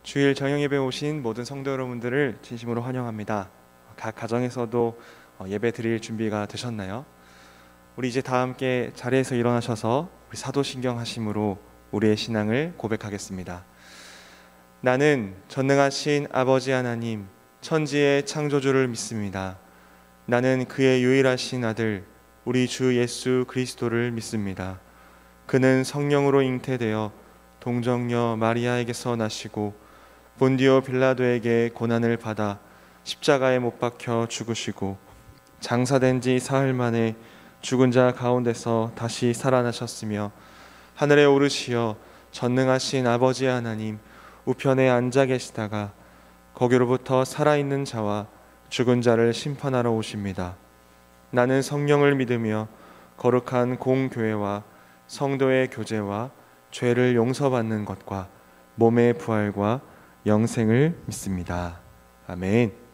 주일 저녁 예배 오신 모든 성도 여러분들을 진심으로 환영합니다. 각 가정에서도 예배 드릴 준비가 되셨나요? 우리 이제 다 함께 자리에서 일어나셔서 우리 사도신경 하심으로 우리의 신앙을 고백하겠습니다. 나는 전능하신 아버지 하나님, 천지의 창조주를 믿습니다. 나는 그의 유일하신 아들, 우리 주 예수 그리스도를 믿습니다. 그는 성령으로 잉태되어 동정녀 마리아에게서 나시고 본디오 빌라도에게 고난을 받아 십자가에 못 박혀 죽으시고 장사된 지 사흘 만에 죽은 자 가운데서 다시 살아나셨으며 하늘에 오르시어 전능하신 아버지 하나님 우편에 앉아 계시다가 거기로부터 살아있는 자와 죽은 자를 심판하러 오십니다. 나는 성령을 믿으며 거룩한 공교회와 성도의 교제와 죄를 용서받는 것과 몸의 부활과 영생을 믿습니다. 아멘.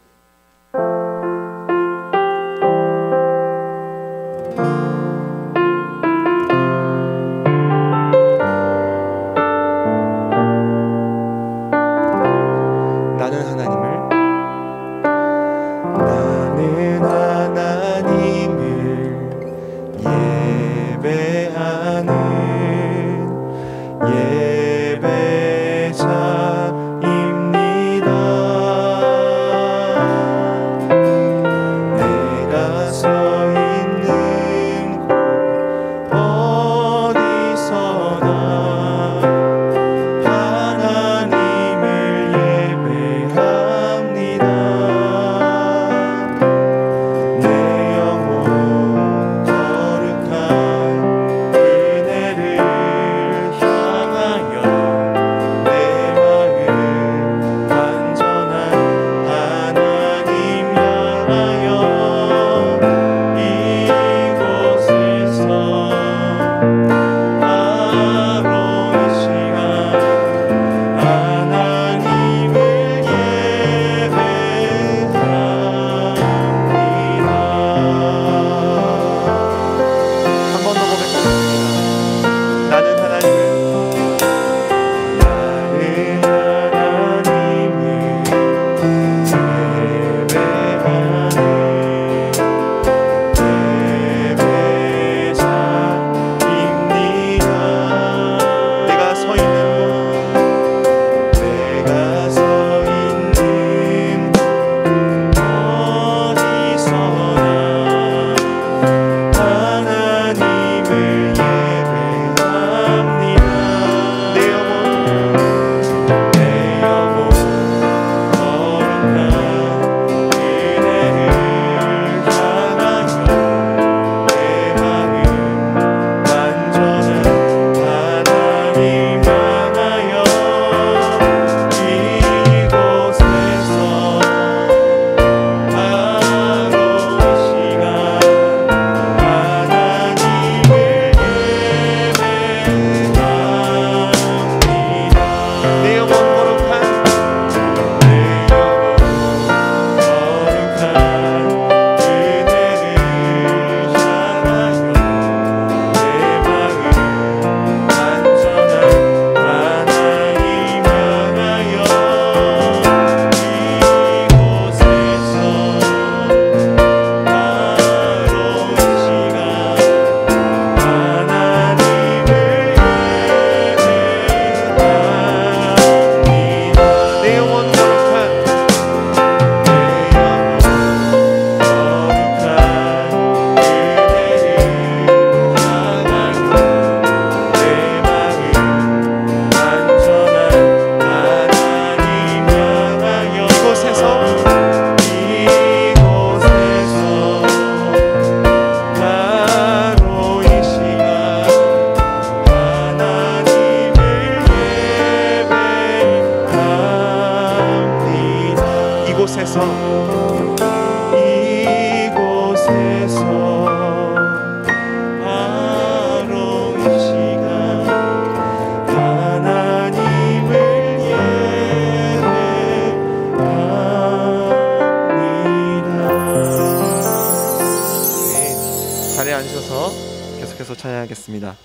앉으셔서 계속해서 찬양하겠습니다.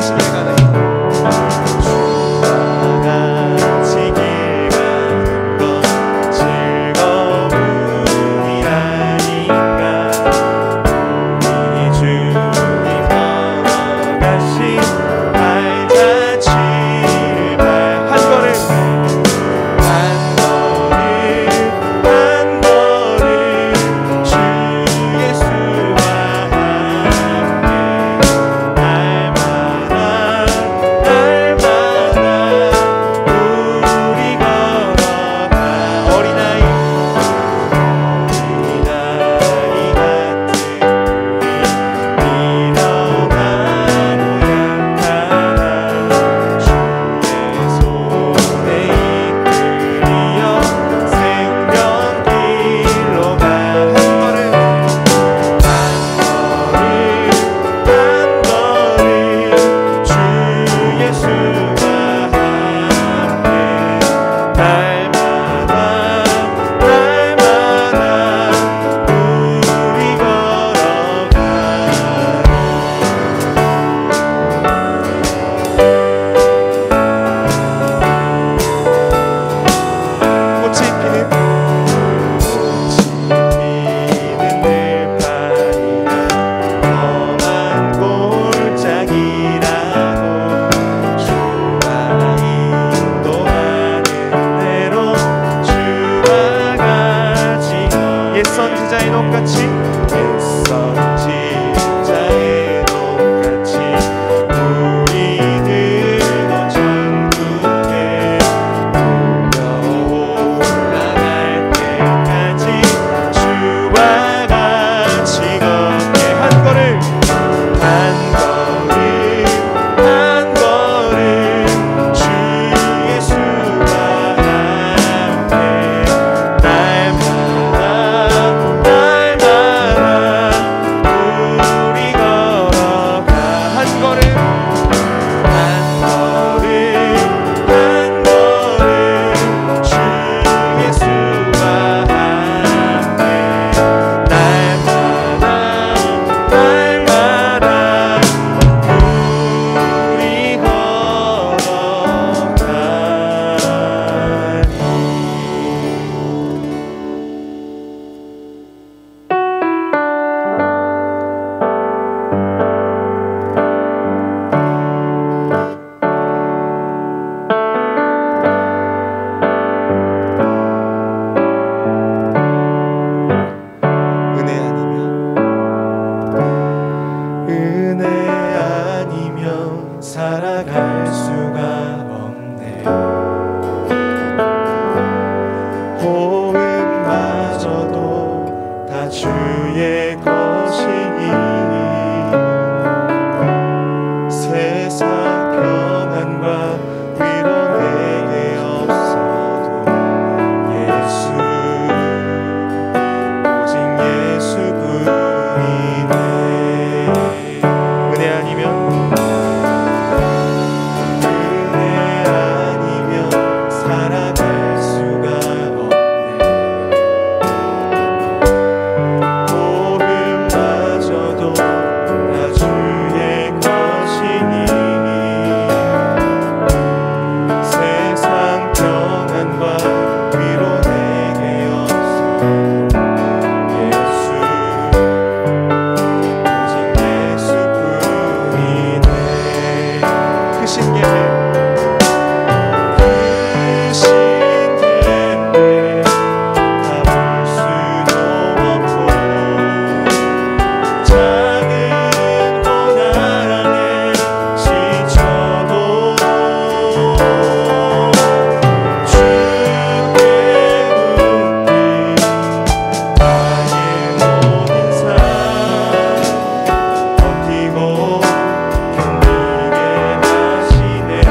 같이 길 가는 주와 같이 길 가는 것 즐거움이라니까. 우리 주님 걸어가신 발자취를 한 걸음 한 걸음 주 예수와 함께 날마다 우리 걸어가. 어린아이 같은 우리 일어나고 약하나 주의 손에 이끌려 생명길로 가. 한 걸음 한 걸음 주 예수와 함께 날마다 우리 걸어가. 꽃이 피는 들판이라 험한 골짜기라도 주가 인도하는 대로 주와 같이 옛 선지자의 똑같이 옛 선지자의 똑같이 우리들도 천국에 올라갈 때까지 주와 같이 걷게. 한 걸음 한 걸음 주 예수와 함께 날마다 우리 걸어가. 한 걸음 한 걸음 주 예수와 함께 날마다 우리 은혜 아니면 살아갈 수가 없네. 호흡마저도 다 주의 것이니 세상 평안과 위로 내게 없어도 예수 오직 예수뿐이네. 은혜 아니면 살아갈 수가 없네. 호흡마저도 다 주의 것이니 세상 평안과 위로 내게 없어도 예수 오직 예수뿐이네. 크신 계획 버티고 견디게 하시네.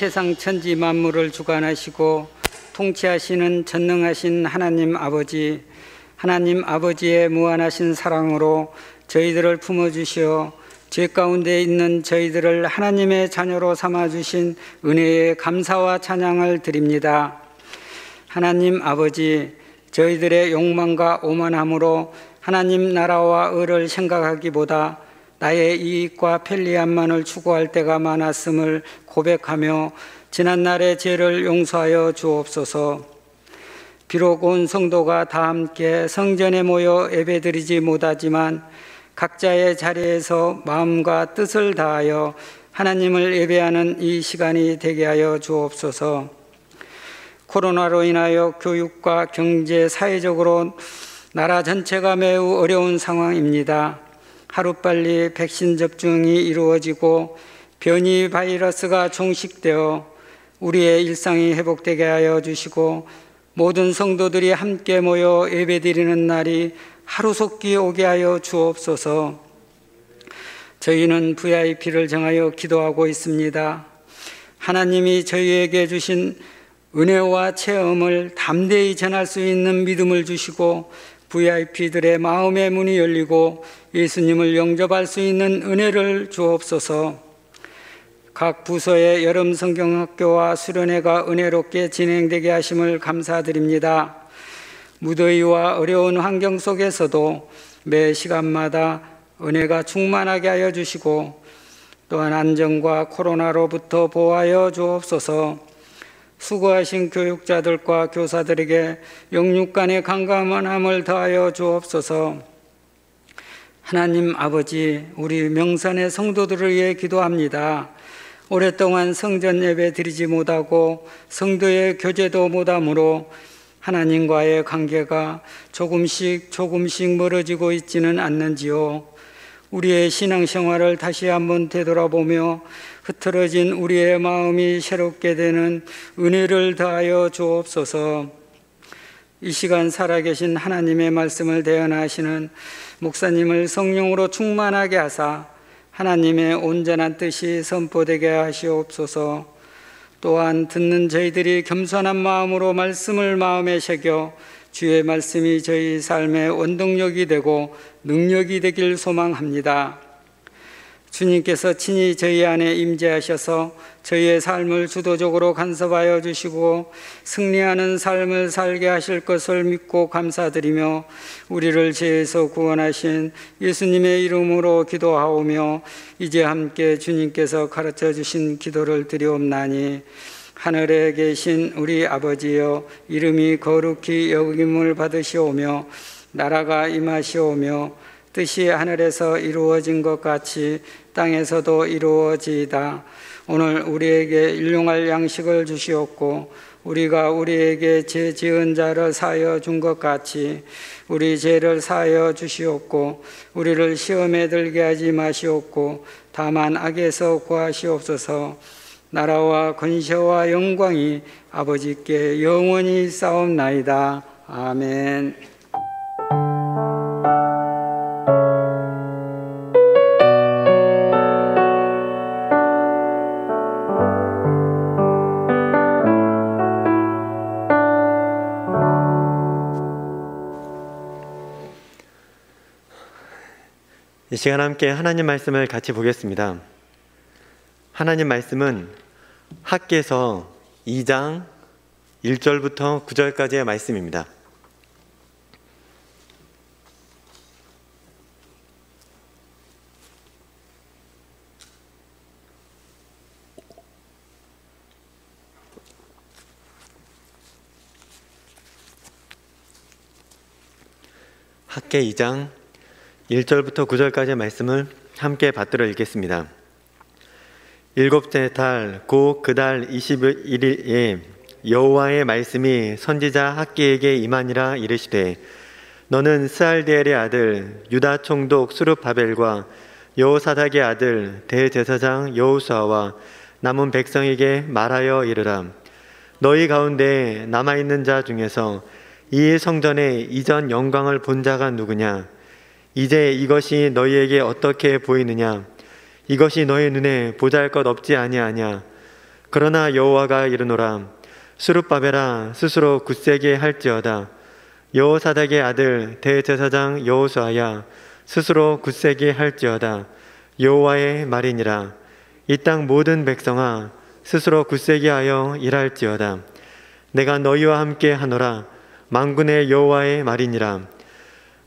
세상 천지 만물을 주관하시고 통치하시는 전능하신 하나님 아버지의 무한하신 사랑으로 저희들을 품어주시어 죄 가운데 있는 저희들을 하나님의 자녀로 삼아주신 은혜에 감사와 찬양을 드립니다. 하나님 아버지, 저희들의 욕망과 오만함으로 하나님 나라와 의를 생각하기보다 나의 이익과 편리함만을 추구할 때가 많았음을 고백하며 지난날의 죄를 용서하여 주옵소서. 비록 온 성도가 다 함께 성전에 모여 예배드리지 못하지만 각자의 자리에서 마음과 뜻을 다하여 하나님을 예배하는 이 시간이 되게 하여 주옵소서. 코로나로 인하여 교육과 경제, 사회적으로 나라 전체가 매우 어려운 상황입니다. 하루빨리 백신 접종이 이루어지고 변이 바이러스가 종식되어 우리의 일상이 회복되게 하여 주시고 모든 성도들이 함께 모여 예배드리는 날이 하루속히 오게 하여 주옵소서. 저희는 VIP를 정하여 기도하고 있습니다. 하나님이 저희에게 주신 은혜와 체험을 담대히 전할 수 있는 믿음을 주시고 VIP들의 마음의 문이 열리고 예수님을 영접할 수 있는 은혜를 주옵소서. 각 부서의 여름 성경학교와 수련회가 은혜롭게 진행되게 하심을 감사드립니다. 무더위와 어려운 환경 속에서도 매 시간마다 은혜가 충만하게 하여 주시고 또한 안전과 코로나로부터 보호하여 주옵소서. 수고하신 교육자들과 교사들에게 영육 간의 강감함을 더하여 주옵소서. 하나님 아버지, 우리 명산의 성도들을 위해 기도합니다. 오랫동안 성전 예배 드리지 못하고 성도의 교제도 못하므로 하나님과의 관계가 조금씩 멀어지고 있지는 않는지요. 우리의 신앙생활을 다시 한번 되돌아보며 흐트러진 우리의 마음이 새롭게 되는 은혜를 더하여 주옵소서. 이 시간 살아계신 하나님의 말씀을 대언하시는 목사님을 성령으로 충만하게 하사 하나님의 온전한 뜻이 선포되게 하시옵소서. 또한 듣는 저희들이 겸손한 마음으로 말씀을 마음에 새겨 주의 말씀이 저희 삶의 원동력이 되고 능력이 되길 소망합니다. 주님께서 친히 저희 안에 임재하셔서 저희의 삶을 주도적으로 간섭하여 주시고 승리하는 삶을 살게 하실 것을 믿고 감사드리며 우리를 죄에서 구원하신 예수님의 이름으로 기도하오며 이제 함께 주님께서 가르쳐 주신 기도를 드리옵나니 하늘에 계신 우리 아버지여, 이름이 거룩히 여김을 받으시오며 나라가 임하시오며 뜻이 하늘에서 이루어진 것 같이 땅에서도 이루어지이다. 오늘 우리에게 일용할 양식을 주시옵고 우리가 우리에게 죄 지은 자를 사하여 준 것 같이 우리 죄를 사하여 주시옵고 우리를 시험에 들게 하지 마시옵고 다만 악에서 구하시옵소서. 나라와 권세와 영광이 아버지께 영원히 싸움나이다. 아멘. 이 시간 함께 하나님 말씀을 같이 보겠습니다. 하나님 말씀은 학개서 2장 1절부터 9절까지의 말씀입니다. 학개 2장 1절부터 9절까지의 말씀을 함께 받들어 읽겠습니다. 일곱째 달 곧 그 달 21일에 여호와의 말씀이 선지자 학개에게 임하니라. 이르시되 너는 스알디엘의 아들 유다 총독 수룹바벨과 여호사닥의 아들 대제사장 여호수아와 남은 백성에게 말하여 이르라. 너희 가운데 남아있는 자 중에서 이 성전의 이전 영광을 본 자가 누구냐? 이제 이것이 너희에게 어떻게 보이느냐? 이것이 너희 눈에 보잘것 없지 아니하냐? 그러나 여호와가 이르노라. 스룹바벨아 스스로 굳세게 할지어다. 여호사닥의 아들 대제사장 여호수아야 스스로 굳세게 할지어다. 여호와의 말이니라. 이 땅 모든 백성아 스스로 굳세게 하여 일할지어다. 내가 너희와 함께 하노라. 만군의 여호와의 말이니라.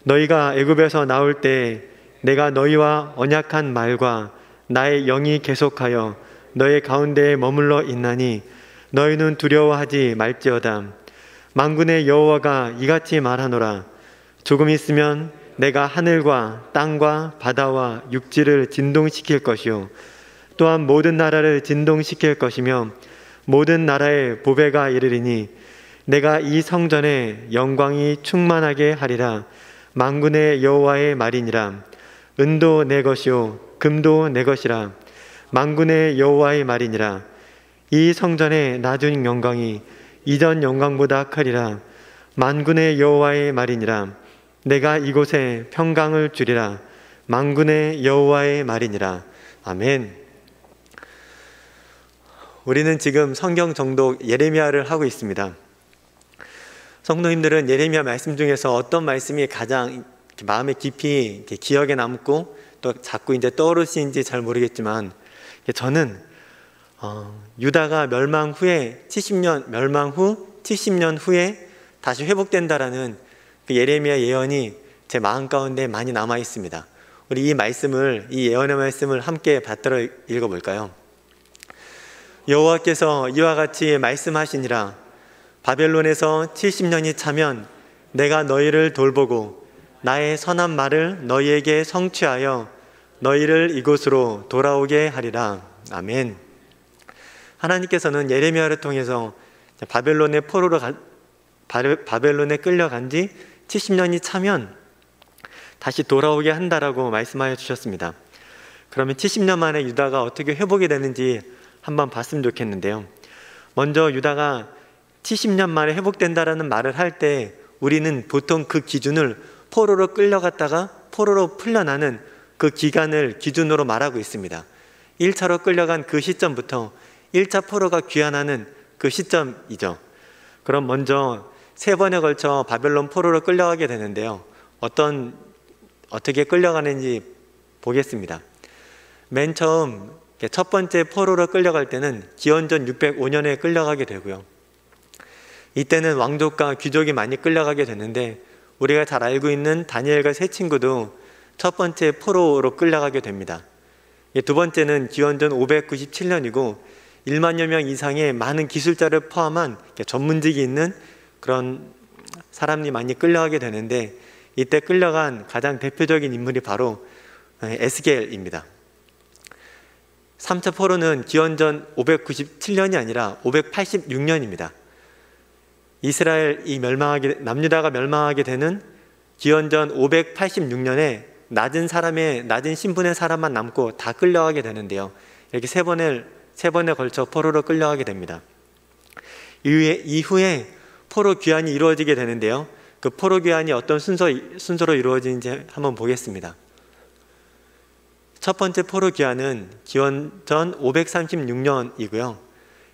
너희가 애굽에서 나올 때 내가 너희와 언약한 말과 나의 영이 계속하여 너희 가운데에 머물러 있나니 너희는 두려워하지 말지어다. 만군의 여호와가 이같이 말하노라. 조금 있으면 내가 하늘과 땅과 바다와 육지를 진동시킬 것이요 또한 모든 나라를 진동시킬 것이며 모든 나라의 보배가 이르리니 내가 이 성전에 영광이 충만하게 하리라. 만군의 여호와의 말이니라. 은도 내 것이요 금도 내 것이라. 만군의 여호와의 말이니라. 이 성전에 낮은 영광이 이전 영광보다 크리라. 만군의 여호와의 말이니라. 내가 이곳에 평강을 주리라. 만군의 여호와의 말이니라. 아멘. 우리는 지금 성경 정독 예레미야를 하고 있습니다. 성도님들은 예레미야 말씀 중에서 어떤 말씀이 가장 마음에 깊이 기억에 남고 또 자꾸 이제 떠오르시는지 잘 모르겠지만 저는 유다가 멸망 후 70년 후에 다시 회복된다라는 그 예레미야 예언이 제 마음 가운데 많이 남아 있습니다. 우리 이 예언의 말씀을 함께 받들어 읽어볼까요? 여호와께서 이와 같이 말씀하시니라. 바벨론에서 70년이 차면 내가 너희를 돌보고 나의 선한 말을 너희에게 성취하여 너희를 이곳으로 돌아오게 하리라. 아멘. 하나님께서는 예레미야를 통해서 바벨론에 끌려간 지 70년이 차면 다시 돌아오게 한다라고 말씀하여 주셨습니다. 그러면 70년 만에 유다가 어떻게 회복이 되는지 한번 봤으면 좋겠는데요. 먼저 유다가 70년 만에 회복된다라는 말을 할 때 우리는 보통 그 기준을 포로로 끌려갔다가 포로로 풀려나는 그 기간을 기준으로 말하고 있습니다. 1차로 끌려간 그 시점부터 1차 포로가 귀환하는 그 시점이죠. 그럼 먼저 3번에 걸쳐 바벨론 포로로 끌려가게 되는데요. 어떻게 끌려가는지 보겠습니다. 맨 처음 첫 번째 포로로 끌려갈 때는 기원전 605년에 끌려가게 되고요. 이때는 왕족과 귀족이 많이 끌려가게 되는데 우리가 잘 알고 있는 다니엘과 세 친구도 첫 번째 포로로 끌려가게 됩니다. 두 번째는 기원전 597년이고 1만여 명 이상의 많은 기술자를 포함한 전문직이 있는 그런 사람이 많이 끌려가게 되는데 이때 끌려간 가장 대표적인 인물이 바로 에스겔입니다. 3차 포로는 기원전 597년이 아니라 586년입니다. 남유다가 멸망하게 되는 기원전 586년에 낮은 신분의 사람만 남고 다 끌려가게 되는데요. 이렇게 세 번에 걸쳐 포로로 끌려가게 됩니다. 이후에 포로 귀환이 이루어지게 되는데요. 그 포로 귀환이 어떤 순서로 이루어지는지 한번 보겠습니다. 첫 번째 포로 귀환은 기원전 536년이고요.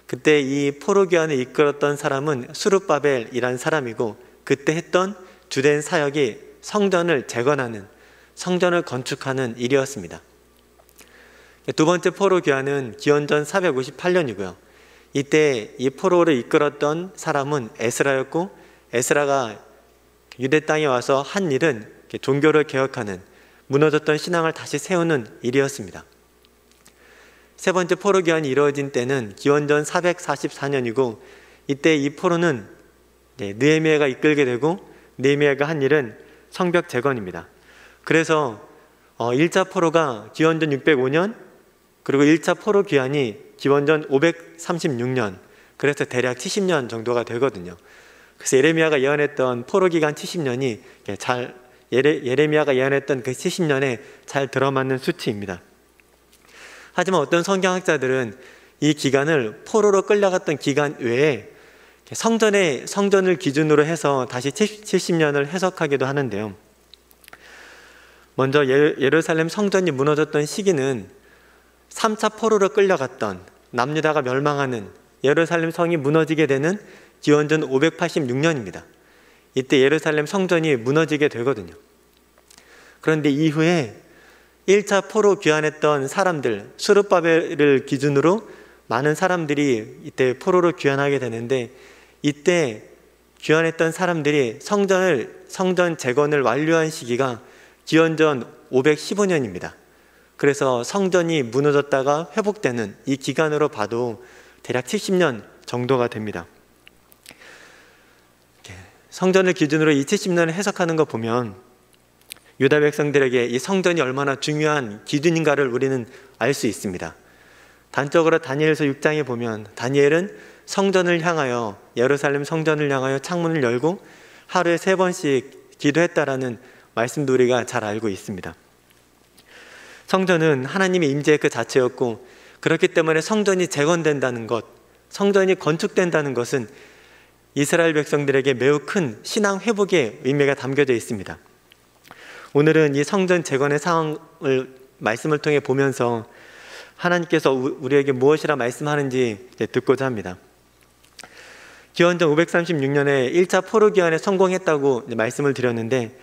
그때 이 포로 귀환을 이끌었던 사람은 스룹바벨이라는 사람이고 그때 했던 주된 사역이 성전을 재건하는, 성전을 건축하는 일이었습니다. 두 번째 포로 귀환은 기원전 458년이고요. 이때 이 포로를 이끌었던 사람은 에스라였고 에스라가 유대 땅에 와서 한 일은 종교를 개혁하는, 무너졌던 신앙을 다시 세우는 일이었습니다. 세 번째 포로 귀환이 이루어진 때는 기원전 444년이고 이때 이 포로는 느헤미야가 이끌게 되고 느헤미야가 한 일은 성벽 재건입니다. 그래서 1차 포로가 기원전 605년 그리고 1차 포로 귀환이 기원전 536년, 그래서 대략 70년 정도가 되거든요. 그래서 예레미야가 예언했던 포로 기간 70년이 예레미야가 예언했던 그 70년에 잘 들어맞는 수치입니다. 하지만 어떤 성경학자들은 이 기간을 포로로 끌려갔던 기간 외에 성전을 기준으로 해서 다시 70년을 해석하기도 하는데요. 먼저 예루살렘 성전이 무너졌던 시기는 3차 포로로 끌려갔던 남유다가 멸망하는, 예루살렘 성이 무너지게 되는 기원전 586년입니다. 이때 예루살렘 성전이 무너지게 되거든요. 그런데 이후에 1차 포로 귀환했던 사람들, 스룹바벨을 기준으로 많은 사람들이 이때 포로로 귀환하게 되는데, 이때 귀환했던 사람들이 성전 재건을 완료한 시기가 기원전 515년입니다. 그래서 성전이 무너졌다가 회복되는 이 기간으로 봐도 대략 70년 정도가 됩니다. 성전을 기준으로 이 70년을 해석하는 거 보면 유다 백성들에게 이 성전이 얼마나 중요한 기준인가를 우리는 알 수 있습니다. 단적으로 다니엘서 6장에 보면 다니엘은 성전을 향하여, 예루살렘 성전을 향하여 창문을 열고 하루에 3번씩 기도했다라는 말씀도 우리가 잘 알고 있습니다. 성전은 하나님의 임재 그 자체였고, 그렇기 때문에 성전이 재건된다는 것, 성전이 건축된다는 것은 이스라엘 백성들에게 매우 큰 신앙 회복의 의미가 담겨져 있습니다. 오늘은 이 성전 재건의 상황을 말씀을 통해 보면서 하나님께서 우리에게 무엇이라 말씀하는지 듣고자 합니다. 기원전 536년에 1차 포로 귀환에 성공했다고 말씀을 드렸는데,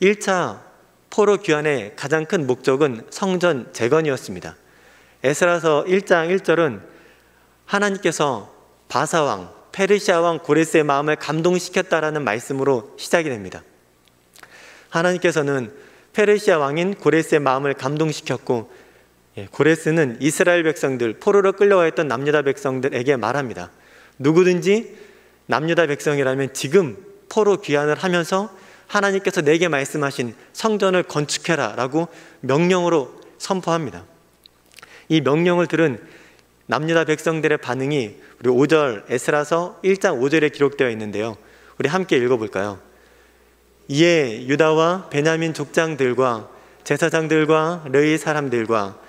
1차 포로 귀환의 가장 큰 목적은 성전 재건이었습니다. 에스라서 1장 1절은 하나님께서 바사왕, 페르시아 왕 고레스의 마음을 감동시켰다라는 말씀으로 시작이 됩니다. 하나님께서는 페르시아 왕인 고레스의 마음을 감동시켰고, 고레스는 이스라엘 백성들, 포로로 끌려와 있던 남유다 백성들에게 말합니다. 누구든지 남유다 백성이라면 지금 포로 귀환을 하면서 하나님께서 내게 말씀하신 성전을 건축해라 라고 명령으로 선포합니다. 이 명령을 들은 남유다 백성들의 반응이 우리 5절 에스라서 1장 5절에 기록되어 있는데요. 우리 함께 읽어볼까요? 이에 유다와 베냐민 족장들과 제사장들과 레위 사람들과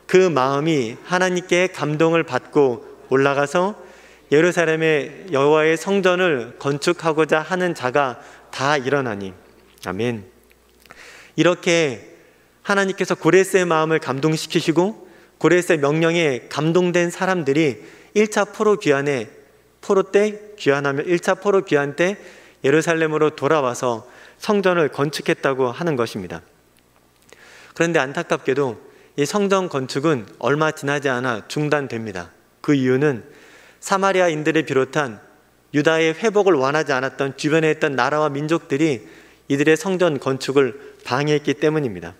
그 마음이 하나님께 감동을 받고 올라가서 예루살렘의 여호와의 성전을 건축하고자 하는 자가 다 일어나니. 아멘. 이렇게 하나님께서 고레스의 마음을 감동시키시고 고레스의 명령에 감동된 사람들이 1차 포로 귀환에, 포로 때 귀환하면 1차 포로 귀환 때 예루살렘으로 돌아와서 성전을 건축했다고 하는 것입니다. 그런데 안타깝게도 이 성전 건축은 얼마 지나지 않아 중단됩니다. 그 이유는 사마리아인들을 비롯한 유다의 회복을 원하지 않았던 주변에 있던 나라와 민족들이 이들의 성전 건축을 방해했기 때문입니다.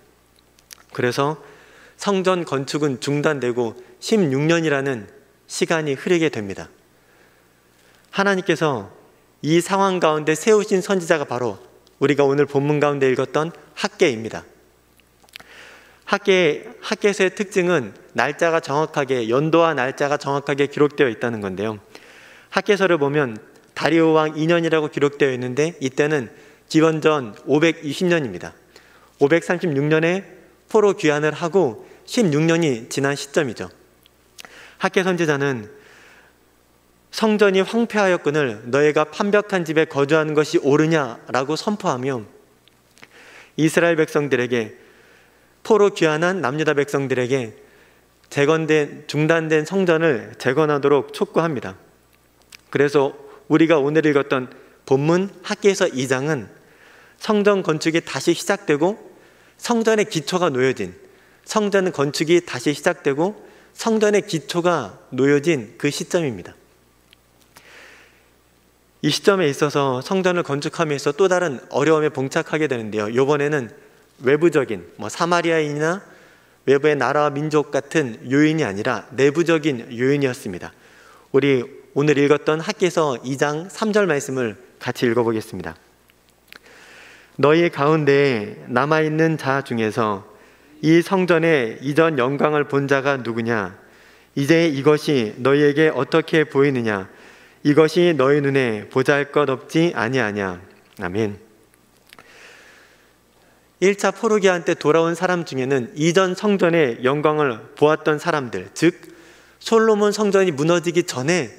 그래서 성전 건축은 중단되고 16년이라는 시간이 흐르게 됩니다. 하나님께서 이 상황 가운데 세우신 선지자가 바로 우리가 오늘 본문 가운데 읽었던 학개입니다. 학개서의 특징은 날짜가 정확하게, 연도와 날짜가 정확하게 기록되어 있다는 건데요. 학개서를 보면 다리오 왕 2년이라고 기록되어 있는데 이때는 기원전 520년입니다. 536년에 포로 귀환을 하고 16년이 지난 시점이죠. 학개 선지자는 성전이 황폐하였거늘 너희가 판벽한 집에 거주하는 것이 옳으냐라고 선포하며 이스라엘 백성들에게, 포로 귀환한 남유다 백성들에게 중단된 성전을 재건하도록 촉구합니다. 그래서 우리가 오늘 읽었던 본문 학개서 2장은 성전 건축이 다시 시작되고 성전의 기초가 놓여진, 성전 건축이 다시 시작되고 성전의 기초가 놓여진 그 시점입니다. 이 시점에 있어서 성전을 건축함에 또 다른 어려움에 봉착하게 되는데요. 이번에는 외부적인 사마리아인이나 외부의 나라와 민족 같은 요인이 아니라 내부적인 요인이었습니다. 우리 오늘 읽었던 학개서 2장 3절 말씀을 같이 읽어보겠습니다. 너희 가운데 남아있는 자 중에서 이 성전의 이전 영광을 본 자가 누구냐? 이제 이것이 너희에게 어떻게 보이느냐? 이것이 너희 눈에 보잘것없지 아니하냐? 아멘. 1차 포로 귀환 때 돌아온 사람 중에는 이전 성전의 영광을 보았던 사람들, 즉 솔로몬 성전이 무너지기 전에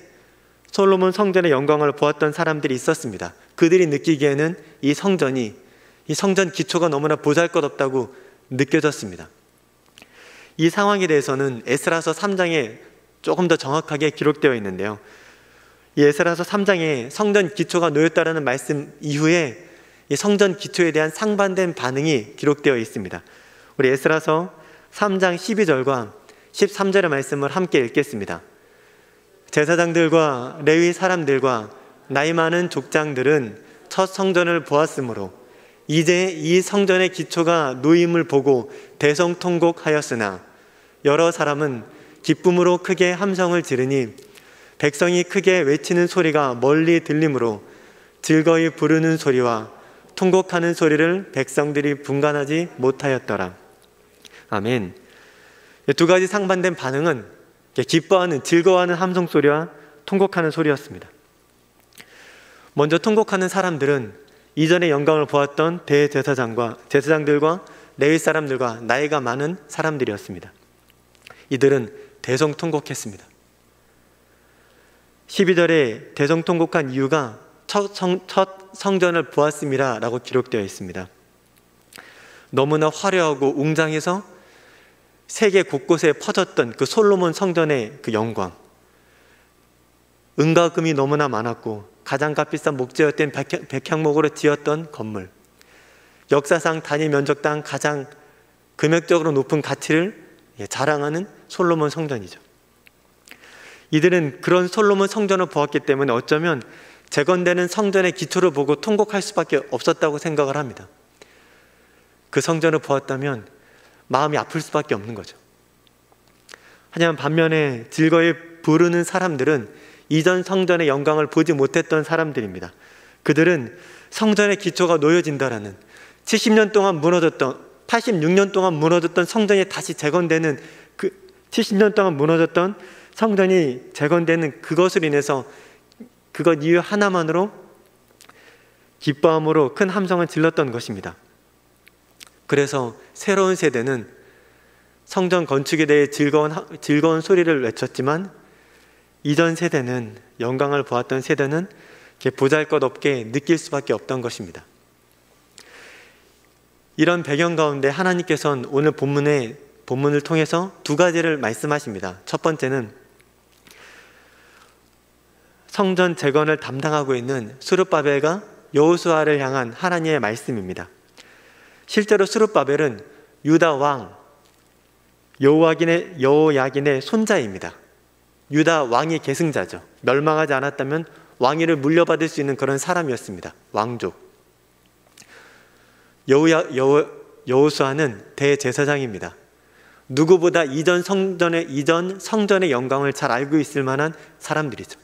솔로몬 성전의 영광을 보았던 사람들이 있었습니다. 그들이 느끼기에는 이 성전 기초가 너무나 보잘것없다고 느껴졌습니다. 이 상황에 대해서는 에스라서 3장에 조금 더 정확하게 기록되어 있는데요. 이 에스라서 3장에 성전 기초가 놓였다라는 말씀 이후에 이 성전 기초에 대한 상반된 반응이 기록되어 있습니다. 우리 에스라서 3장 12절과 13절의 말씀을 함께 읽겠습니다. 제사장들과 레위 사람들과 나이 많은 족장들은 첫 성전을 보았으므로 이제 이 성전의 기초가 놓임을 보고 대성통곡하였으나 여러 사람은 기쁨으로 크게 함성을 지르니 백성이 크게 외치는 소리가 멀리 들리므로 즐거이 부르는 소리와 통곡하는 소리를 백성들이 분간하지 못하였더라. 아멘. 두 가지 상반된 반응은 기뻐하는, 즐거워하는 함성 소리와 통곡하는 소리였습니다. 먼저 통곡하는 사람들은 이전의 영광을 보았던 제사장들과 레위 사람들과 나이가 많은 사람들이었습니다. 이들은 대성통곡했습니다. 12절에 대성통곡한 이유가 첫 성전을 보았음이라 라고 기록되어 있습니다. 너무나 화려하고 웅장해서 세계 곳곳에 퍼졌던 그 솔로몬 성전의 그 영광, 은과 금이 너무나 많았고 가장 값비싼 목재였던 백향목으로 지었던 건물, 역사상 단위 면적당 가장 금액적으로 높은 가치를 자랑하는 솔로몬 성전이죠. 이들은 그런 솔로몬 성전을 보았기 때문에 어쩌면 재건되는 성전의 기초를 보고 통곡할 수밖에 없었다고 생각을 합니다. 그 성전을 보았다면 마음이 아플 수밖에 없는 거죠. 하지만 반면에 즐거이 부르는 사람들은 이전 성전의 영광을 보지 못했던 사람들입니다. 그들은 성전의 기초가 놓여진다라는 70년 동안 무너졌던, 86년 동안 무너졌던 성전이 다시 재건되는, 그 70년 동안 무너졌던 성전이 재건되는 그것을 인해서 그것 이유 하나만으로 기뻐함으로 큰 함성을 질렀던 것입니다. 그래서 새로운 세대는 성전 건축에 대해 즐거운 소리를 외쳤지만 이전 세대는, 영광을 보았던 세대는 보잘것없게 느낄 수밖에 없던 것입니다. 이런 배경 가운데 하나님께서는 오늘 본문을 통해서 두 가지를 말씀하십니다. 첫 번째는 성전 재건을 담당하고 있는 스룹바벨과 여호수아를 향한 하나님의 말씀입니다. 실제로 스룹바벨은 유다 왕 여호야긴의 손자입니다. 유다 왕의 계승자죠. 멸망하지 않았다면 왕위를 물려받을 수 있는 그런 사람이었습니다. 왕족. 여호수아는 대제사장입니다. 누구보다 이전 성전의 영광을 잘 알고 있을 만한 사람들이죠.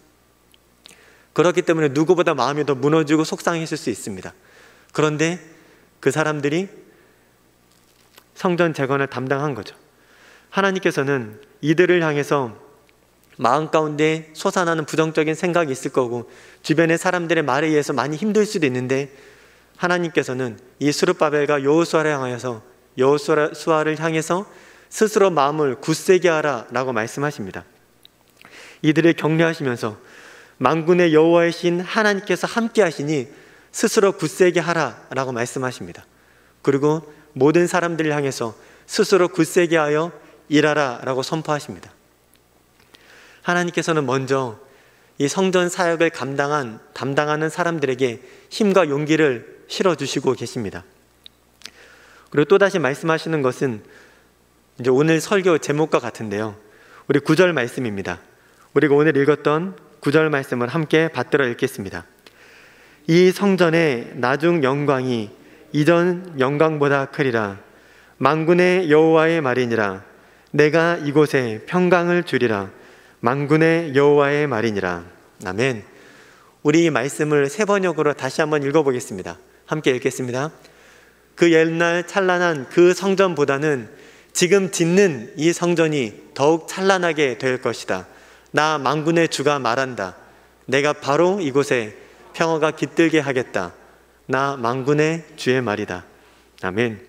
그렇기 때문에 누구보다 마음이 더 무너지고 속상했을 수 있습니다. 그런데 그 사람들이 성전 재건을 담당한 거죠. 하나님께서는 이들을 향해서 마음 가운데 솟아나는 부정적인 생각이 있을 거고 주변의 사람들의 말에 의해서 많이 힘들 수도 있는데 하나님께서는 이 스룹바벨과 여호수아를 향해서 스스로 마음을 굳세게 하라 라고 말씀하십니다. 이들을 격려하시면서 만군의 여호와의 신 하나님께서 함께 하시니 스스로 굳세게 하라 라고 말씀하십니다. 그리고 모든 사람들을 향해서 스스로 굳세게 하여 일하라 라고 선포하십니다. 하나님께서는 먼저 이 성전 사역을 담당하는 사람들에게 힘과 용기를 실어주시고 계십니다. 그리고 또다시 말씀하시는 것은 이제 오늘 설교 제목과 같은데요. 우리 9절 말씀입니다. 우리가 오늘 읽었던 9절 말씀을 함께 받들어 읽겠습니다. 이 성전의 나중 영광이 이전 영광보다 크리라. 만군의 여호와의 말이니라. 내가 이곳에 평강을 주리라. 만군의 여호와의 말이니라. 아멘. 우리 이 말씀을 세 번역으로 다시 한번 읽어보겠습니다. 함께 읽겠습니다. 그 옛날 찬란한 그 성전보다는 지금 짓는 이 성전이 더욱 찬란하게 될 것이다. 나 만군의 주가 말한다. 내가 바로 이곳에 평화가 깃들게 하겠다. 나 만군의 주의 말이다. 아멘.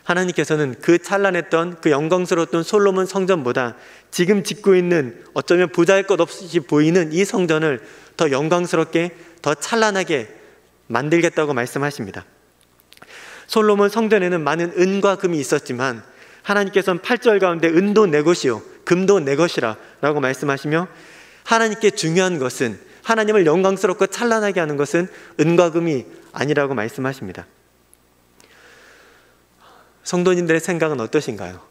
하나님께서는 그 찬란했던 그 영광스러웠던 솔로몬 성전보다 지금 짓고 있는 어쩌면 보잘것없이 보이는 이 성전을 더 영광스럽게 더 찬란하게 만들겠다고 말씀하십니다. 솔로몬 성전에는 많은 은과 금이 있었지만 하나님께서는 8절 가운데 은도 내 것이요 금도 내 것이라 라고 말씀하시며, 하나님께 중요한 것은, 하나님을 영광스럽고 찬란하게 하는 것은 은과 금이 아니라고 말씀하십니다. 성도님들의 생각은 어떠신가요?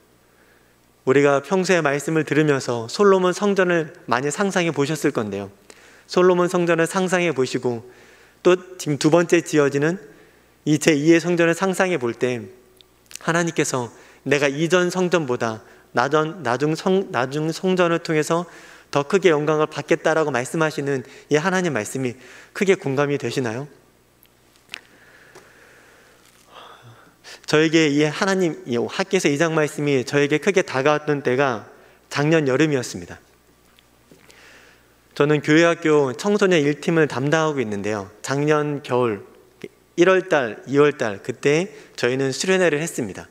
우리가 평소에 말씀을 들으면서 솔로몬 성전을 많이 상상해 보셨을 건데요, 솔로몬 성전을 상상해 보시고 또 지금 두 번째 지어지는 이 제2의 성전을 상상해 볼 때 하나님께서 내가 이전 성전보다 나중 성전을 통해서 더 크게 영광을 받겠다라고 말씀하시는 이 하나님 말씀이 크게 공감이 되시나요? 저에게 이 하나님 학개서 2장 말씀이 저에게 크게 다가왔던 때가 작년 여름이었습니다. 저는 교회학교 청소년 1팀을 담당하고 있는데요, 작년 겨울 1월달, 2월달 그때 저희는 수련회를 했습니다.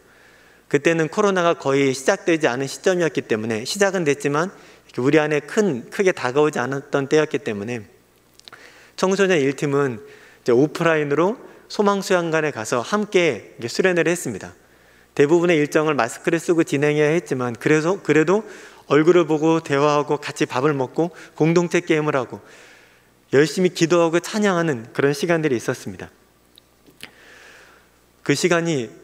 그때는 코로나가 거의 시작되지 않은 시점이었기 때문에, 시작은 됐지만 우리 안에 크게 다가오지 않았던 때였기 때문에 청소년 1팀은 이제 오프라인으로 소망수양관에 가서 함께 수련회를 했습니다. 대부분의 일정을 마스크를 쓰고 진행해야 했지만 그래도 얼굴을 보고 대화하고 같이 밥을 먹고 공동체 게임을 하고 열심히 기도하고 찬양하는 그런 시간들이 있었습니다. 그 시간이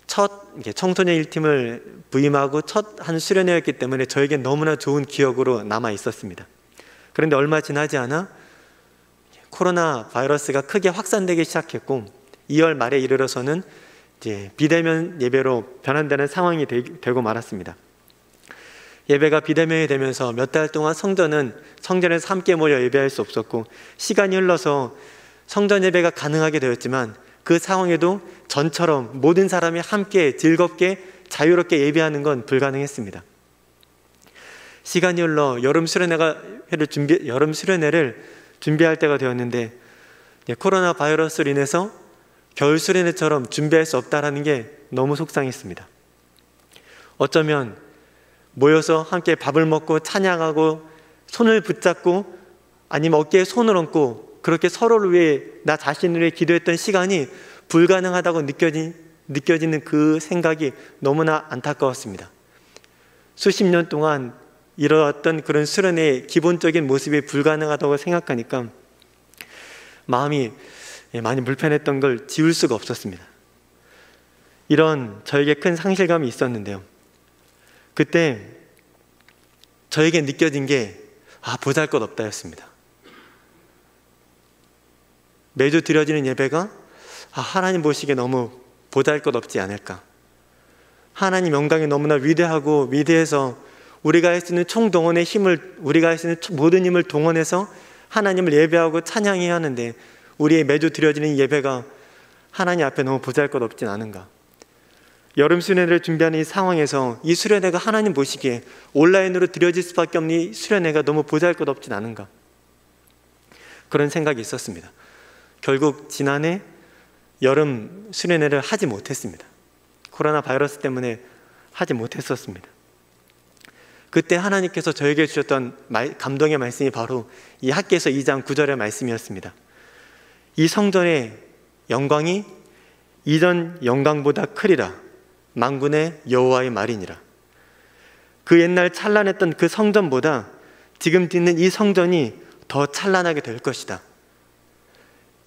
첫 청소년 1팀을 부임하고 첫 한 수련회였기 때문에 저에게 너무나 좋은 기억으로 남아 있었습니다. 그런데 얼마 지나지 않아 코로나 바이러스가 크게 확산되기 시작했고 2월 말에 이르러서는 이제 비대면 예배로 변환되는 상황이 되고 말았습니다. 예배가 비대면이 되면서 몇 달 동안 성전에서 함께 모여 예배할 수 없었고, 시간이 흘러서 성전 예배가 가능하게 되었지만 그 상황에도 전처럼 모든 사람이 함께 즐겁게 자유롭게 예배하는 건 불가능했습니다. 시간이 흘러 여름 수련회를 준비할 때가 되었는데 코로나 바이러스로 인해서 겨울 수련회처럼 준비할 수 없다는 게 너무 속상했습니다. 어쩌면 모여서 함께 밥을 먹고 찬양하고 손을 붙잡고 아니면 어깨에 손을 얹고 그렇게 서로를 위해, 나 자신을 위해 기도했던 시간이 불가능하다고 느껴지는 그 생각이 너무나 안타까웠습니다. 수십 년 동안 이뤄왔던 그런 수련회의 기본적인 모습이 불가능하다고 생각하니까 마음이 많이 불편했던 걸 지울 수가 없었습니다. 이런 저에게 큰 상실감이 있었는데요, 그때 저에게 느껴진 게 보잘것없다였습니다. 매주 드려지는 예배가 하나님 보시기에 너무 보잘것없지 않을까, 하나님 영광이 너무나 위대해서 우리가 할 수 있는 총동원의 힘을, 우리가 할 수 있는 모든 힘을 동원해서 하나님을 예배하고 찬양해야 하는데 우리의 매주 드려지는 예배가 하나님 앞에 너무 보잘것없진 않은가. 여름 수련회를 준비하는 이 상황에서 이 수련회가 하나님 보시기에 온라인으로 드려질 수밖에 없는 이 수련회가 너무 보잘것없진 않은가, 그런 생각이 있었습니다. 결국 지난해 여름 수련회를 하지 못했습니다. 코로나 바이러스 때문에 하지 못했었습니다. 그때 하나님께서 저에게 주셨던 감동의 말씀이 바로 이 학개서 2장 9절의 말씀이었습니다. 이 성전의 영광이 이전 영광보다 크리라, 만군의 여호와의 말이니라. 그 옛날 찬란했던 그 성전보다 지금 짓는 이 성전이 더 찬란하게 될 것이다.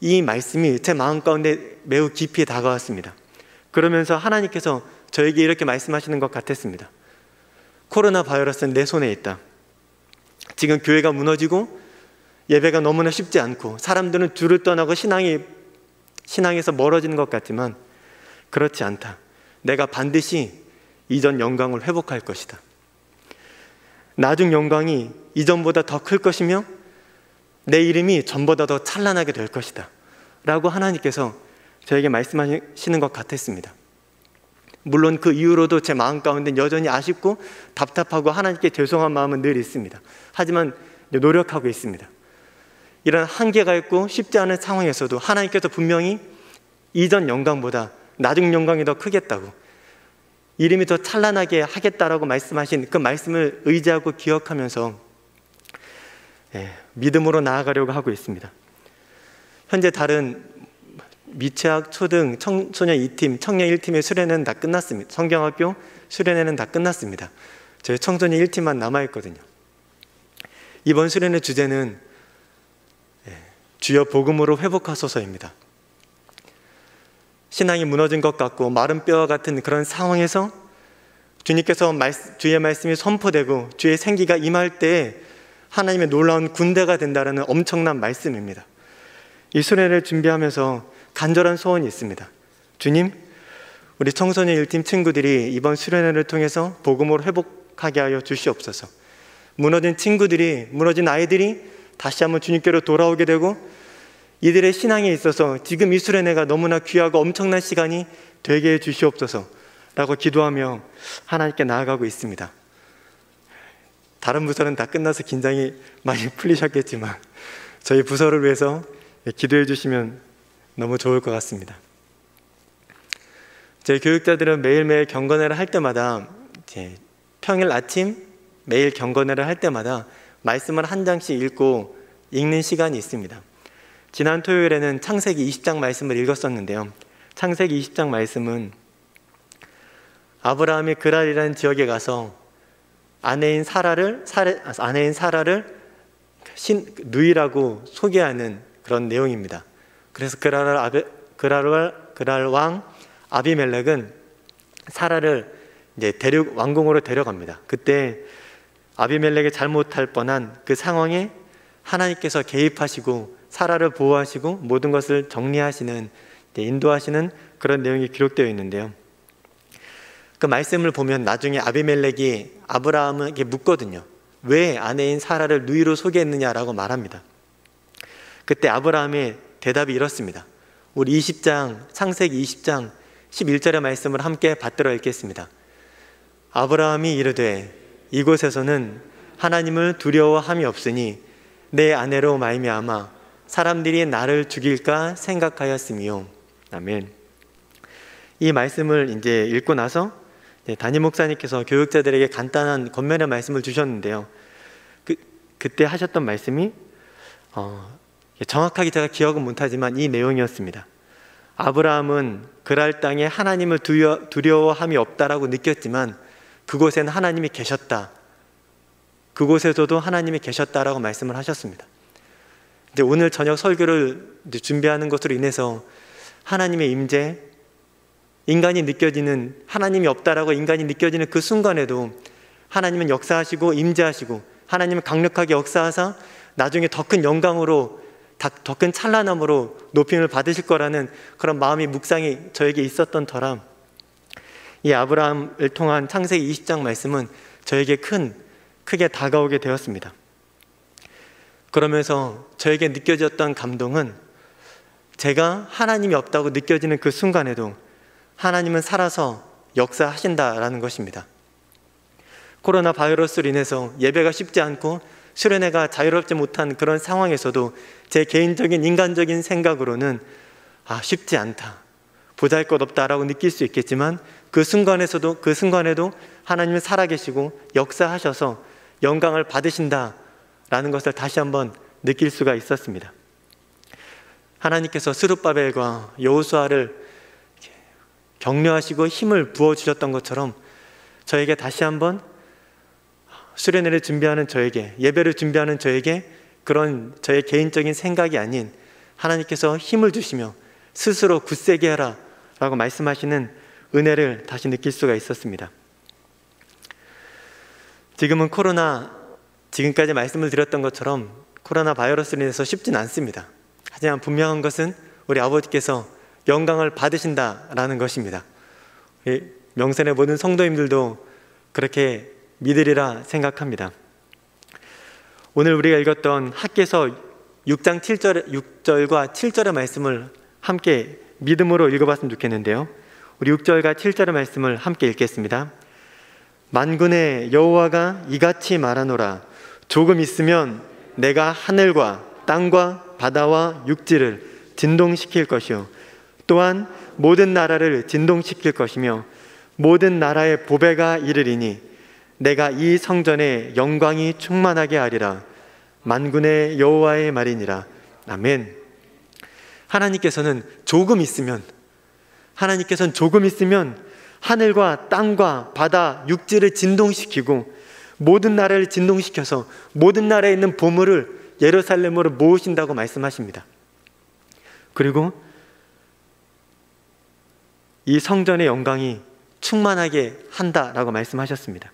이 말씀이 제 마음 가운데 매우 깊이 다가왔습니다. 그러면서 하나님께서 저에게 이렇게 말씀하시는 것 같았습니다. 코로나 바이러스는 내 손에 있다. 지금 교회가 무너지고 예배가 너무나 쉽지 않고 사람들은 줄을 떠나고 신앙에서 멀어지는 것 같지만 그렇지 않다. 내가 반드시 이전 영광을 회복할 것이다. 나중 영광이 이전보다 더 클 것이며 내 이름이 전보다 더 찬란하게 될 것이다 라고 하나님께서 저에게 말씀하시는 것 같았습니다. 물론 그 이후로도 제 마음 가운데 여전히 아쉽고 답답하고 하나님께 죄송한 마음은 늘 있습니다. 하지만 노력하고 있습니다. 이런 한계가 있고 쉽지 않은 상황에서도 하나님께서 분명히 이전 영광보다 나중 영광이 더 크겠다고, 이름이 더 찬란하게 하겠다라고 말씀하신 그 말씀을 의지하고 기억하면서 믿음으로 나아가려고 하고 있습니다. 현재 다른 미취학, 초등, 청소년 2팀, 청년 1팀의 수련회는 다 끝났습니다. 성경학교 수련회는 다 끝났습니다. 저희 청소년 1팀만 남아있거든요. 이번 수련의 주제는 주여 복음으로 회복하소서입니다. 신앙이 무너진 것 같고 마른 뼈와 같은 그런 상황에서 주님께서 주의 말씀이 선포되고 주의 생기가 임할 때 하나님의 놀라운 군대가 된다는 엄청난 말씀입니다. 이 수련을 준비하면서 간절한 소원이 있습니다. 주님, 우리 청소년 1팀 친구들이 이번 수련회를 통해서 복음으로 회복하게 하여 주시옵소서. 무너진 친구들이, 무너진 아이들이 다시 한번 주님께로 돌아오게 되고 이들의 신앙에 있어서 지금 이 수련회가 너무나 귀하고 엄청난 시간이 되게 해 주시옵소서 라고 기도하며 하나님께 나아가고 있습니다. 다른 부서는 다 끝나서 긴장이 많이 풀리셨겠지만 저희 부서를 위해서 기도해 주시면 너무 좋을 것 같습니다. 저희 교육자들은 매일매일 경건회를 할 때마다 평일 아침 매일 경건회를 할 때마다 말씀을 한 장씩 읽는 시간이 있습니다. 지난 토요일에는 창세기 20장 말씀을 읽었었는데요. 창세기 20장 말씀은 아브라함이 그랄이라는 지역에 가서 아내인 사라를 누이라고 소개하는 그런 내용입니다. 그래서 그랄 왕 아비멜렉은 사라를 이제 왕궁으로 데려갑니다. 그때 아비멜렉이 잘못할 뻔한 그 상황에 하나님께서 개입하시고 사라를 보호하시고 모든 것을 정리하시는, 인도하시는 그런 내용이 기록되어 있는데요. 그 말씀을 보면 나중에 아비멜렉이 아브라함에게 묻거든요. 왜 아내인 사라를 누이로 소개했느냐라고 말합니다. 그때 아브라함의 대답이 이렇습니다. 우리 창세기 20장 11절의 말씀을 함께 받들어 읽겠습니다. 아브라함이 이르되 이곳에서는 하나님을 두려워함이 없으니 내 아내로 말미암아 사람들이 나를 죽일까 생각하였으며. 아멘. 이 말씀을 이제 읽고 나서 담임 목사님께서 교육자들에게 간단한 겉면의 말씀을 주셨는데요. 그때 하셨던 말씀이 정확하게 제가 기억은 못하지만 이 내용이었습니다. 아브라함은 그랄 땅에 하나님을 두려워함이 없다라고 느꼈지만 그곳에는 하나님이 계셨다. 그곳에서도 하나님이 계셨다라고 말씀을 하셨습니다. 이제 오늘 저녁 설교를 준비하는 것으로 인해서 하나님의 임재, 인간이 느껴지는, 하나님이 없다라고 인간이 느껴지는 그 순간에도 하나님은 역사하시고 임재하시고 하나님은 강력하게 역사하사 나중에 더 큰 영광으로, 더 큰 찬란함으로 높임을 받으실 거라는 그런 마음이 묵상이 저에게 있었던 터라 이 아브라함을 통한 창세기 20장 말씀은 저에게 크게 다가오게 되었습니다. 그러면서 저에게 느껴졌던 감동은 제가 하나님이 없다고 느껴지는 그 순간에도 하나님은 살아서 역사하신다라는 것입니다. 코로나 바이러스로 인해서 예배가 쉽지 않고 수련회가 자유롭지 못한 그런 상황에서도 제 개인적인 인간적인 생각으로는 쉽지 않다, 보잘것없다라고 느낄 수 있겠지만 그 순간에도 하나님은 살아계시고 역사하셔서 영광을 받으신다라는 것을 다시 한번 느낄 수가 있었습니다. 하나님께서 스룹바벨과 여호수아를 격려하시고 힘을 부어주셨던 것처럼 저에게 다시 한번 수련회를 준비하는 저에게, 예배를 준비하는 저에게 그런 저의 개인적인 생각이 아닌 하나님께서 힘을 주시며 스스로 굳세게 하라 라고 말씀하시는 은혜를 다시 느낄 수가 있었습니다. 지금까지 말씀을 드렸던 것처럼 코로나 바이러스로 인해서 쉽진 않습니다. 하지만 분명한 것은 우리 아버지께서 영광을 받으신다라는 것입니다. 명선의 모든 성도님들도 그렇게 믿으리라 생각합니다. 오늘 우리가 읽었던 학개서 6장 6절과 7절의 말씀을 함께 믿음으로 읽어봤으면 좋겠는데요. 우리 6절과 7절의 말씀을 함께 읽겠습니다. 만군의 여호와가 이같이 말하노라. 조금 있으면 내가 하늘과 땅과 바다와 육지를 진동시킬 것이요 또한 모든 나라를 진동시킬 것이며 모든 나라의 보배가 이르리니 내가 이 성전에 영광이 충만하게 하리라. 만군의 여호와의 말이니라. 아멘. 하나님께서는 조금 있으면 하늘과 땅과 바다, 육지를 진동시키고 모든 나라를 진동시켜서 모든 나라에 있는 보물을 예루살렘으로 모으신다고 말씀하십니다. 그리고 이 성전의 영광이 충만하게 한다라고 말씀하셨습니다.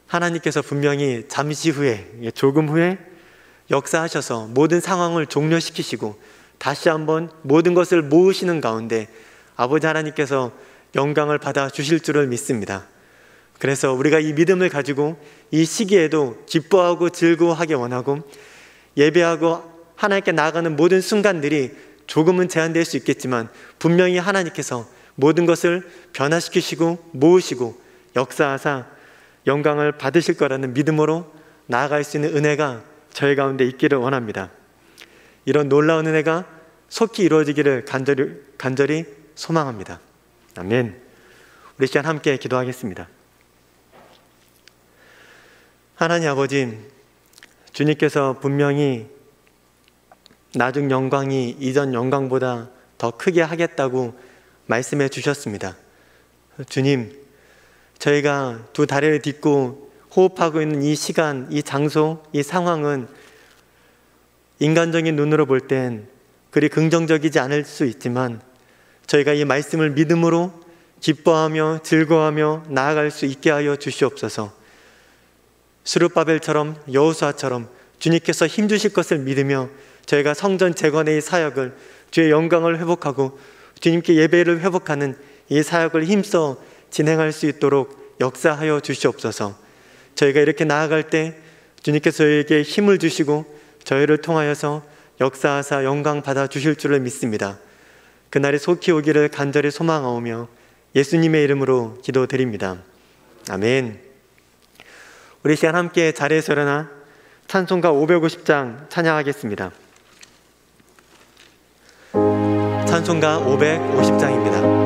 하나님께서 분명히 잠시 후에, 조금 후에 역사하셔서 모든 상황을 종료시키시고 다시 한번 모든 것을 모으시는 가운데 아버지 하나님께서 영광을 받아 주실 줄을 믿습니다. 그래서 우리가 이 믿음을 가지고 이 시기에도 기뻐하고 즐거워하기 원하고, 예배하고 하나님께 나아가는 모든 순간들이 조금은 제한될 수 있겠지만 분명히 하나님께서 모든 것을 변화시키시고 모으시고 역사하사 영광을 받으실 거라는 믿음으로 나아갈 수 있는 은혜가 저희 가운데 있기를 원합니다. 이런 놀라운 은혜가 속히 이루어지기를 간절히 소망합니다. 아멘. 우리 시간 함께 기도하겠습니다. 하나님 아버지, 주님께서 분명히 나중 영광이 이전 영광보다 더 크게 하겠다고 말씀해 주셨습니다. 주님, 저희가 두 다리를 딛고 호흡하고 있는 이 시간, 이 장소, 이 상황은 인간적인 눈으로 볼 땐 그리 긍정적이지 않을 수 있지만 저희가 이 말씀을 믿음으로 기뻐하며 즐거워하며 나아갈 수 있게 하여 주시옵소서. 스룹바벨처럼 여호수아처럼 주님께서 힘주실 것을 믿으며 저희가 성전 재건의 사역을, 주의 영광을 회복하고 주님께 예배를 회복하는 이 사역을 힘써 진행할 수 있도록 역사하여 주시옵소서. 저희가 이렇게 나아갈 때 주님께서 저희에게 힘을 주시고 저희를 통하여서 역사하사 영광 받아 주실 줄을 믿습니다. 그날이 속히 오기를 간절히 소망하오며 예수님의 이름으로 기도드립니다. 아멘. 우리 시간 함께 자리에서 일어나 찬송가 550장 찬양하겠습니다. 찬송가 550장입니다.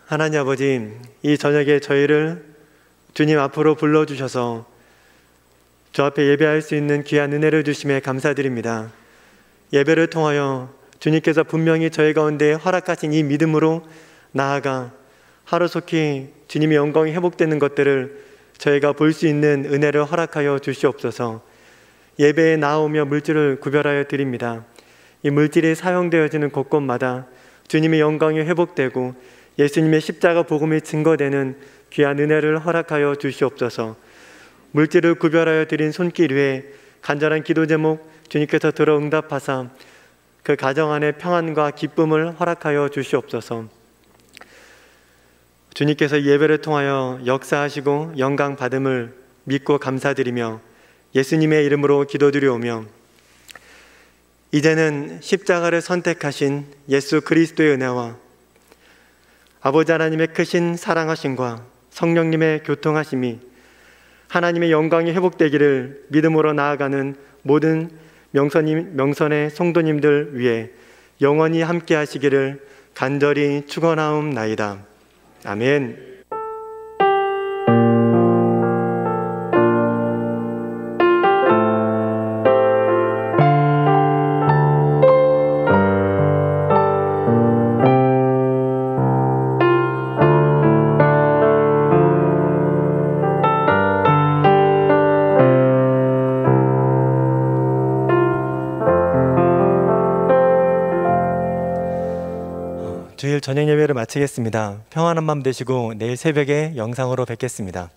하나님 아버지, 이 저녁에 저희를 주님 앞으로 불러주셔서 주 앞에 예배할 수 있는 귀한 은혜를 주심에 감사드립니다. 예배를 통하여 주님께서 분명히 저희 가운데 허락하신 이 믿음으로 나아가 하루속히 주님의 영광이 회복되는 것들을 저희가 볼 수 있는 은혜를 허락하여 주시옵소서. 예배에 나오며 물질을 구별하여 드립니다. 이 물질이 사용되어지는 곳곳마다 주님의 영광이 회복되고 예수님의 십자가 복음이 증거되는 귀한 은혜를 허락하여 주시옵소서. 물질을 구별하여 드린 손길 위에 간절한 기도 제목 주님께서 들어 응답하사 그 가정 안에 평안과 기쁨을 허락하여 주시옵소서. 주님께서 예배를 통하여 역사하시고 영광 받음을 믿고 감사드리며 예수님의 이름으로 기도드리오며, 이제는 십자가를 선택하신 예수 그리스도의 은혜와 아버지 하나님의 크신 사랑하심과 성령님의 교통하심이 하나님의 영광이 회복되기를 믿음으로 나아가는 모든 명선의 성도님들 위해 영원히 함께 하시기를 간절히 축원하옵나이다. 아멘. 주일 저녁 예배를 마치겠습니다. 평안한 밤 되시고 내일 새벽에 영상으로 뵙겠습니다.